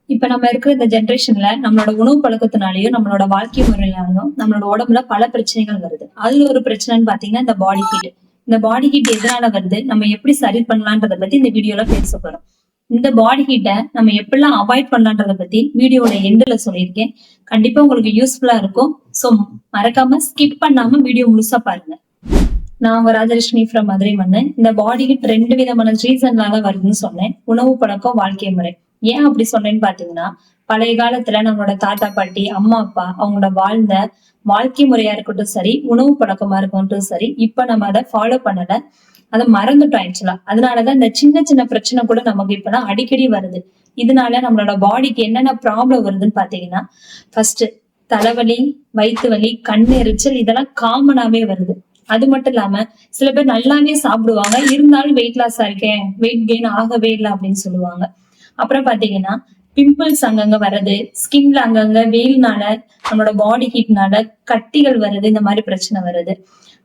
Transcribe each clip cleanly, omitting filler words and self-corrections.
இப்ப நம்ம இருக்கிற இந்த ஜென்ரேஷன்ல நம்மளோட உணவு பழக்கத்தினாலயும் நம்மளோட வாழ்க்கை முறையினாலும் நம்மளோட உடம்புல பல பிரச்சனைகள் வருது. அதுல ஒரு பிரச்சனைன்னு பாத்தீங்கன்னா இந்த பாடி ஹீட். இந்த பாடி ஹீட் எதனால வருது, நம்ம எப்படி சரி பண்ணலான்றத பத்தி இந்த வீடியோல பேச போறோம். இந்த பாடி ஹீட்டை நம்ம எப்படிலாம் அவாய்ட் பண்ணலான்றத பத்தி வீடியோட எண்டுல சொல்லியிருக்கேன். கண்டிப்பா உங்களுக்கு யூஸ்ஃபுல்லா இருக்கும். சோ மறக்காம ஸ்கிப் பண்ணாம வீடியோ முழுசா பாருங்க. நான் உங்க ராஜலட்சுமி ஃப்ரம் மதுரை மன்னன். இந்த பாடி ஹீட் 2 விதமான ரீசன்னால வருதுன்னு சொன்னேன். உணவு பழக்கம், வாழ்க்கை முறை. ஏன் அப்படி சொன்னேன்னு பாத்தீங்கன்னா, பழைய காலத்துல நம்மளோட தாத்தா பாட்டி, அம்மா அப்பா அவங்களோட வாழ்ந்த வாழ்க்கை முறையா இருக்கட்டும் சரி, உணவு பழக்கமா இருக்கட்டும் சரி, இப்ப நம்ம அதை ஃபாலோ பண்ணல, அதை மறந்துட்டோம் ஆக்சுவலா. அதனாலதான் இந்த சின்ன சின்ன பிரச்சனை கூட நமக்கு இப்பதான் அடிக்கடி வருது. இதனால நம்மளோட பாடிக்கு என்னென்ன ப்ராப்ளம் வருதுன்னு பாத்தீங்கன்னா, ஃபர்ஸ்ட் தலைவலி, வயிற்று வலி, கண் எரிச்சல், இதெல்லாம் காமனாவே வருது. அது மட்டும் இல்லாம சில பேர் நல்லாவே சாப்பிடுவாங்க, இருந்தாலும் வெயிட் லாஸ் ஆயிருக்கேன், வெயிட் கெயின் ஆகவே இல்லை அப்படின்னு சொல்லுவாங்க. அப்புறம் பாத்தீங்கன்னா பிம்பிள்ஸ் அங்கங்க வர்றது, ஸ்கின்ல அங்கங்க வெயில்னால, நம்மளோட பாடி ஹீட்னால கட்டிகள் வருது, இந்த மாதிரி பிரச்சனை வருது.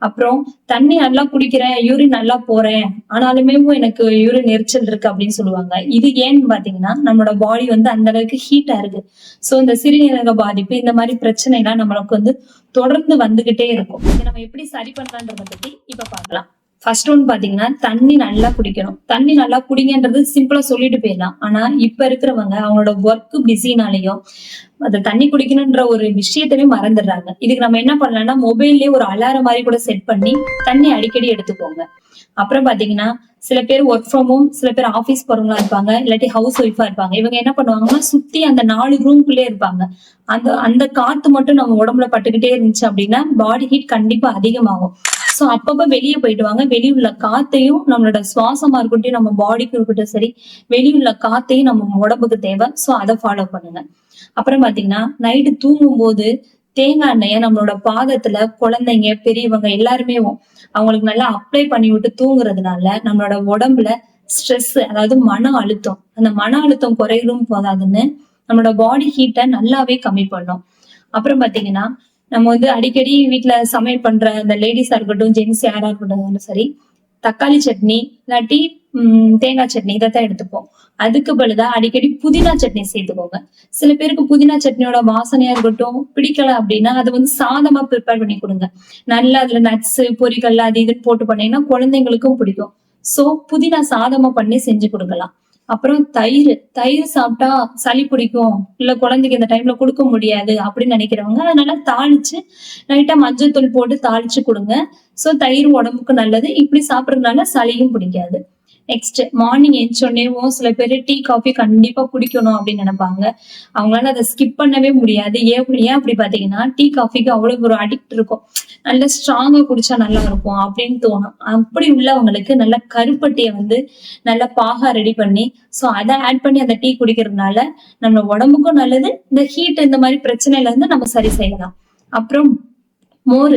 அப்புறம் தண்ணி நல்லா குடிக்கிறேன், யூரின் நல்லா போறேன், ஆனாலுமே எனக்கு யூரின் எரிச்சல் இருக்கு அப்படின்னு சொல்லுவாங்க. இது ஏன்னு பாத்தீங்கன்னா நம்மளோட பாடி அந்த அளவுக்கு ஹீட்டா இருக்கு. சோ இந்த சிறுநீரக பாதிப்பு, இந்த மாதிரி பிரச்சனை எல்லாம் நம்மளுக்கு தொடர்ந்து வந்துகிட்டே இருக்கும். இதை நம்ம எப்படி சரி பண்றன்றத பத்தி இப்ப பாக்கலாம். ஃபர்ஸ்ட் ஒன் பாத்தீங்கன்னா தண்ணி நல்லா குடிக்கணும். தண்ணி நல்லா குடிங்கன்றது சிம்பிளா சொல்லிட்டு போயிடலாம். ஆனா இப்ப இருக்கிறவங்க அவங்களோட ஒர்க் பிஸினாலையும் அந்த தண்ணி குடிக்கணும்ன்ற ஒரு விஷயத்தவே மறந்துடுறாங்க. இதுக்கு நம்ம என்ன பண்ணலாம்னா, மொபைல்லயே ஒரு அலாரம் மாதிரி கூட செட் பண்ணி தண்ணி அடிக்கடி எடுத்துக்கோங்க. அப்புறம் பாத்தீங்கன்னா சில பேர் ஒர்க் ஃப்ரம் ஹோம், சில பேர் ஆபீஸ் போறவங்களா இருப்பாங்க, இல்லாட்டி ஹவுஸ் ஒய்ஃபா இருப்பாங்க. இவங்க என்ன பண்ணுவாங்கன்னா சுத்தி அந்த 4 ரூம்குள்ளே இருப்பாங்க. அந்த அந்த காத்து மட்டும் நம்ம உடம்புல பட்டுக்கிட்டே இருந்துச்சு அப்படின்னா பாடி ஹீட் கண்டிப்பா அதிகமாகும். சோ அப்பப்ப வெளியே போயிட்டு வாங்க. வெளியுள்ள காத்தையும், நம்மளோட சுவாசமா இருக்கட்டும், நம்ம பாடிக்கு இருக்கட்டும் சரி, வெளியுள்ள காத்தையும் நம்ம உடம்புக்கு தேவை. சோ அதை ஃபாலோ பண்ணுங்க. அப்புறம் பாத்தீங்கன்னா நைட்டு தூங்கும் போது தேங்காய் எண்ணெய நம்மளோட பாதத்துல குழந்தைங்க, பெரியவங்க எல்லாருமே அவங்களுக்கு நல்லா அப்ளை பண்ணி விட்டு தூங்குறதுனால நம்மளோட உடம்புல ஸ்ட்ரெஸ், அதாவது மன அழுத்தம், அந்த மன அழுத்தம் குறையும் போதாதுன்னு நம்மளோட பாடி ஹீட்டை நல்லாவே கம்மி பண்ணும். அப்புறம் பாத்தீங்கன்னா நம்ம அடிக்கடி வீட்டுல சமையல் பண்ற அந்த லேடிஸா இருக்கட்டும், ஜென்ஸ் யாரா இருக்கட்டும் சரி, தக்காளி சட்னி இல்லாட்டி தேங்காய் சட்னி இதைத்தான் எடுத்துப்போம். அதுக்கு பதிலா அடிக்கடி புதினா சட்னி சேர்த்துக்கோங்க. சில பேருக்கு புதினா சட்னியோட வாசனையா இருக்கட்டும் பிடிக்கல அப்படின்னா அதை சாதமா ப்ரிப்பேர் பண்ணி கொடுங்க. நல்லா அதுல நட்ஸ், பொரிகள் அது இதுன்னு போட்டு பண்ணீங்கன்னா குழந்தைங்களுக்கும் பிடிக்கும். சோ புதினா சாதமா பண்ணி செஞ்சு கொடுக்கலாம். அப்புறம் தயிர் தயிர் சாப்பிட்டா சளி பிடிக்கும், இல்ல குழந்தைக்கு இந்த டைம்ல கொடுக்க முடியாது அப்படின்னு நினைக்கிறவங்க அதனால தாளிச்சு லைட்டா மஞ்சள் போட்டு தாளிச்சு கொடுங்க. சோ தயிர் உடம்புக்கு நல்லது. இப்படி சாப்பிடறதுனால சளியும் பிடிக்காது. நெக்ஸ்ட் மார்னிங் எழுந்தோடனேவும் சில பேர் டீ காஃபி கண்டிப்பா குடிக்கணும் அப்படின்னு நினைப்பாங்க. அவங்களால அதை ஸ்கிப் பண்ணவே முடியாது. ஏன் அப்படி பாத்தீங்கன்னா டீ காஃபிக்கு அவ்வளவு ஒரு அடிக்ட் இருக்கும். நல்ல ஸ்ட்ராங்கா குடிச்சா நல்லா இருக்கும் அப்படின்னு தோணும். அப்படி உள்ளவங்களுக்கு நல்ல கருப்பட்டியை நல்ல பாகா ரெடி பண்ணி சோ அதை ஆட் பண்ணி அந்த டீ குடிக்கிறதுனால நம்ம உடம்புக்கும் நல்லது. இந்த ஹீட் இந்த மாதிரி பிரச்சனையில இருந்து நம்ம சரி செய்யலாம். அப்புறம் மோர்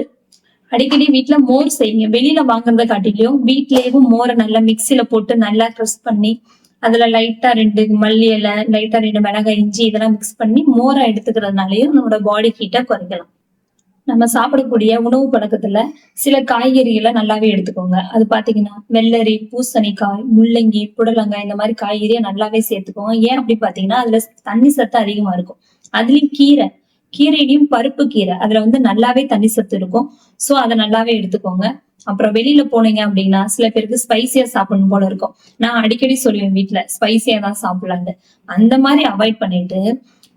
அடிக்கடி வீட்டுல மோர் செய்யுங்க. வெளியில வாங்குறத காட்டிலையும் வீட்லயும் மோரை நல்லா மிக்சியில போட்டு நல்லா க்ரஷ் பண்ணி அதுல லைட்டா 2 மல்லி இலை, லைட்டா 2 மிளகாய், இஞ்சி இதெல்லாம் மிக்ஸ் பண்ணி மோரா எடுத்துக்கிறதுனாலயும் நம்மளோட பாடி ஹீட்டை குறைக்கலாம். நம்ம சாப்பிடக்கூடிய உணவு பழக்கத்துல சில காய்கறிகளை நல்லாவே எடுத்துக்கோங்க. அது பாத்தீங்கன்னா வெள்ளரி, பூசணிக்காய், முள்ளங்கி, புடலங்காய், இந்த மாதிரி காய்கறியை நல்லாவே சேர்த்துக்கோங்க. ஏன் அப்படி பாத்தீங்கன்னா அதுல தண்ணி சத்து அதிகமா இருக்கும். அதுலயும் கீரையிலயும் பருப்பு கீரை, அதுல நல்லாவே தண்ணி சத்து இருக்கும். சோ அதை நல்லாவே எடுத்துக்கோங்க. அப்புறம் வெளியில போனீங்க அப்படின்னா சில பேருக்கு ஸ்பைசியா சாப்பிடணும் போல இருக்கும். நான் அடிக்கடி சொல்லுவேன் வீட்டுல ஸ்பைசியா தான் சாப்பிடலான்னு. அந்த மாதிரி அவாய்ட் பண்ணிட்டு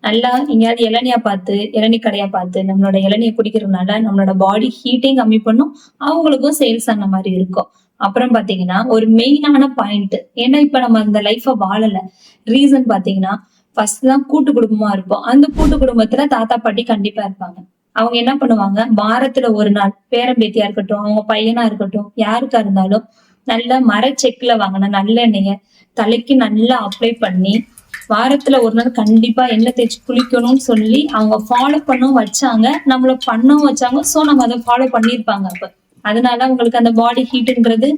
நல்லா எங்கேயாவது இளநியா பார்த்து, இளநீ கடையா பார்த்து நம்மளோட இளநியை குடிக்கிறதுனால நம்மளோட பாடி ஹீட்டையும் கம்மி பண்ணும், அவங்களுக்கும் சேல்ஸ் ஆன மாதிரி இருக்கும். அப்புறம் பாத்தீங்கன்னா ஒரு மெயினான பாயிண்ட், ஏன்னா இப்ப நம்ம அந்த லைஃப வாழல. ரீசன் பாத்தீங்கன்னா ஃபர்ஸ்ட் தான் கூட்டு குடும்பமா இருப்போம். அந்த கூட்டு குடும்பத்துல தாத்தா பாட்டி கண்டிப்பா இருப்பாங்க. அவங்க என்ன பண்ணுவாங்க, வாரத்துல ஒரு நாள் பேரன் பேத்தியா இருக்கட்டும், அவங்க பையனா இருக்கட்டும், யாருக்கா இருந்தாலும் நல்ல மரச்செக்குல வாங்கின நல்லெண்ணெய தலைக்கு நல்லா அப்ளை பண்ணி வாரத்துல ஒரு நாள் கண்டிப்பா எண்ணெய் தேய்ச்சி குளிக்கணும்னு சொல்லி அவங்க ஃபாலோ பண்ணவும் வச்சாங்க, நம்மள பண்ணவும் வச்சாங்க. சோ நம்ம அதை ஃபாலோ பண்ணிருப்பாங்க. அப்ப அதனால அவங்களுக்கு அந்த பாடி ஹீட்ங்கிறது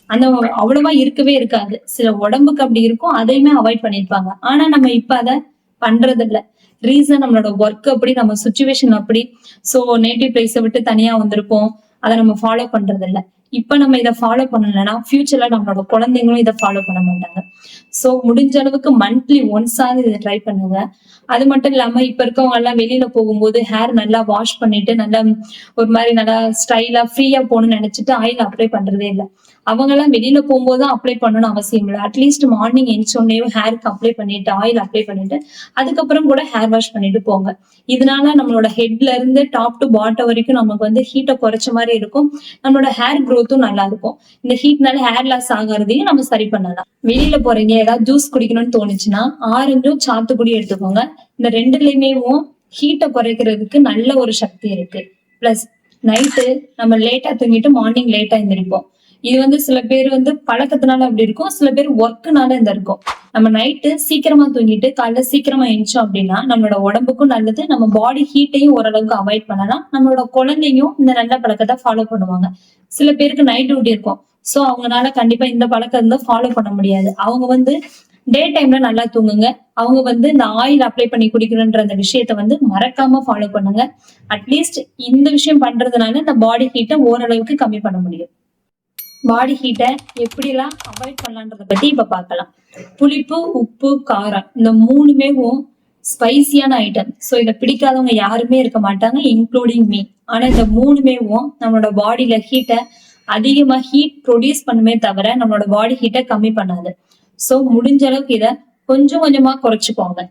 அந்த அவ்வளவா இருக்கவே இருக்காது. சில உடம்புக்கு அப்படி இருக்கும், அதையுமே அவாய்ட் பண்ணிருப்பாங்க. ஆனா நம்ம இப்ப அதை பண்றது இல்ல. ரீசன் நம்மளோட ஒர்க் அப்படி, நம்ம சுச்சுவேஷன் அப்படி. சோ நேட்டிவ் பிளேஸை விட்டு தனியா வந்திருப்போம், அதை நம்ம ஃபாலோ பண்றது இல்ல. இப்ப நம்ம இதை ஃபாலோ பண்ணலைன்னா ஃபியூச்சர்ல நம்மளோட குழந்தைங்களும் இதை ஃபாலோ பண்ண மாட்டாங்க. சோ முடிஞ்ச அளவுக்கு மந்த்லி ஒன்ஸாவது இதை ட்ரை பண்ணுங்க. அது மட்டும் இல்லாம இப்ப இருக்கவங்க எல்லாம் வெளியில போகும்போது ஹேர் நல்லா வாஷ் பண்ணிட்டு நல்லா ஒரு மாதிரி நல்லா ஸ்டைலா ஃப்ரீயா போகணும்னு நினைச்சிட்டு ஆயில் அப்ளை பண்றதே இல்லை. அவங்க எல்லாம் வெளியில போகும்போது அப்ளை பண்ணணும்னு அவசியம் இல்லை. அட்லீஸ்ட் மார்னிங் எந்திரிச்சோடனே ஹேருக்கு அப்ளை பண்ணிட்டு ஆயில் அப்ளை பண்ணிட்டு அதுக்கப்புறம் கூட ஹேர் வாஷ் பண்ணிட்டு போங்க. இதனால நம்மளோட ஹெட்ல இருந்து டாப் டு பாட்டம் வரைக்கும் நமக்கு வந்து ஹீட்டை குறைச்ச மாதிரி இருக்கும். நம்மளோட ஹேர் க்ரோத்தும் நல்லா இருக்கும். இந்த ஹீட்னால ஹேர் லாஸ் ஆகிறதையும் நம்ம சரி பண்ணலாம். வெளியில போறீங்க, ஏதாவது ஜூஸ் குடிக்கணும்னு தோணுச்சுன்னா ஆரஞ்சும் சாத்துக்குடி எடுத்துக்கோங்க. இந்த ரெண்டுலயுமே ஹீட்டை குறைக்கிறதுக்கு நல்ல ஒரு சக்தி இருக்கு. பிளஸ் நைட்டு நம்ம லேட்டா தூங்கிட்டு மார்னிங் லேட்டா எந்திரிப்போம். இது வந்து சில பேர் வந்து பழக்கத்தினால அப்படி இருக்கும், சில பேர் ஒர்க்குனால இந்த இருக்கும். நம்ம நைட்டு சீக்கிரமா தூங்கிட்டு காலைல சீக்கிரமா எழுந்தோம் அப்படின்னா நம்மளோட உடம்புக்கும் நல்லது, நம்ம பாடி ஹீட்டையும் ஓரளவுக்கு அவாய்ட் பண்ணலாம். நம்மளோட குழந்தையும் இந்த நல்ல பழக்கத்தை ஃபாலோ பண்ணுவாங்க. சில பேருக்கு நைட் டியூட்டி இருக்கும், சோ அவங்களால கண்டிப்பா இந்த பழக்கம் இருந்தா ஃபாலோ பண்ண முடியாது. அவங்க வந்து டே டைம்ல நல்லா தூங்குங்க. அவங்க வந்து இந்த ஆயில் அப்ளை பண்ணி குடிக்கணும்ன்ற அந்த விஷயத்த வந்து மறக்காம ஃபாலோ பண்ணுங்க. அட்லீஸ்ட் இந்த விஷயம் பண்றதுனால இந்த பாடி ஹீட்டை ஓரளவுக்கு கம்மி பண்ண முடியும். பாடி ஹீட்டை எப்படிலாம் அவாய்ட் பண்ணலான்றத பத்தி இப்ப பார்க்கலாம். புளிப்பு, உப்பு, காரம் இந்த மூணுமே ஸ்பைசியான ஐட்டம். சோ இதை பிடிக்காதவங்க யாருமே இருக்க மாட்டாங்க, இன்க்ளூடிங் மீ. ஆனா இந்த மூணுமே நம்மளோட பாடியில ஹீட்டை அதிகமா ஹீட் ப்ரொடியூஸ் பண்ணுமே தவிர நம்மளோட பாடி ஹீட்டை கம்மி பண்ணாது. சோ முடிஞ்ச அளவுக்கு இதை கொஞ்சம் கொஞ்சமா குறைச்சுக்கோங்க.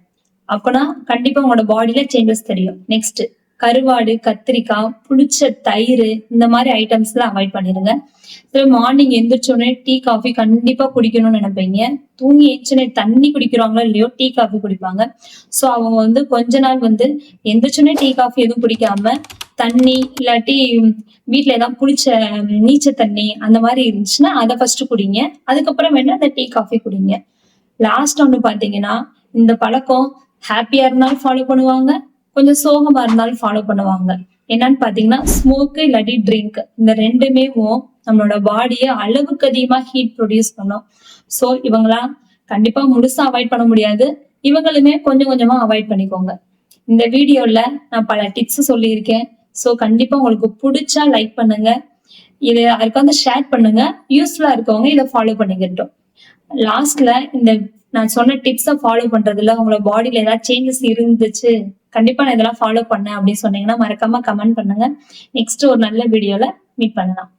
அப்பனா கண்டிப்பா உங்களோட பாடியில சேஞ்சஸ் தெரியும். நெக்ஸ்ட் கருவாடு, கத்திரிக்காய், புளிச்ச தயிர் இந்த மாதிரி ஐட்டம்ஸ் எல்லாம் அவாய்ட் பண்ணிடுங்க. மார்னிங் எந்திரிச்சோடனே டீ காஃபி கண்டிப்பா குடிக்கணும்னு நினைப்பீங்க. தூங்கி எந்திரிச்சோடனே தண்ணி குடிக்கிறாங்களோ இல்லையோ டீ காஃபி குடிப்பாங்க. சோ அவங்க வந்து கொஞ்ச நாள் வந்து எந்திரிச்சோடனே டீ காஃபி எதுவும் குடிக்காம தண்ணி இல்லாட்டி வீட்டுல ஏதாவது புளிச்ச நீச்ச தண்ணி அந்த மாதிரி இருந்துச்சுன்னா அதை ஃபர்ஸ்ட் குடிங்க. அதுக்கப்புறம் வேணா அந்த டீ காஃபி குடிங்க. லாஸ்ட் ஒண்ணு பாத்தீங்கன்னா இந்த பழக்கம் ஹாப்பியா இருந்தாலும் ஃபாலோ பண்ணுவாங்க, கொஞ்சம் சோகமா இருந்தாலும் ஃபாலோ பண்ணுவாங்க. என்னன்னு பாத்தீங்கன்னா ஸ்மோக்கு இல்லாட்டி ட்ரிங்க் இந்த ரெண்டுமே நம்மளோட பாடியை அளவுக்கு அதிகமா ஹீட் ப்ரொடியூஸ் பண்ணும். சோ இவங்களாம் கண்டிப்பா முழுசா அவாய்ட் பண்ண முடியாது. இவங்களுமே கொஞ்சம் கொஞ்சமா அவாய்ட் பண்ணிக்கோங்க. இந்த வீடியோல நான் பல டிப்ஸ் சொல்லியிருக்கேன். சோ கண்டிப்பா உங்களுக்கு பிடிச்சா லைக் பண்ணுங்க, இதை யாருக்காவது ஷேர் பண்ணுங்க. யூஸ்ஃபுல்லா இருக்கவங்க இதை ஃபாலோ பண்ணிக்கிட்டோம். லாஸ்ட்ல இந்த நான் சொன்ன டிப்ஸை ஃபாலோ பண்றதுல உங்களோட பாடியில ஏதாவது சேஞ்சஸ் இருந்துச்சு, கண்டிப்பா நான் இதெல்லாம் ஃபாலோ பண்ணேன் அப்படின்னு சொன்னீங்கன்னா மறக்காம கமெண்ட் பண்ணுங்க. நெக்ஸ்ட் ஒரு நல்ல வீடியோல மீட் பண்ணலாம்.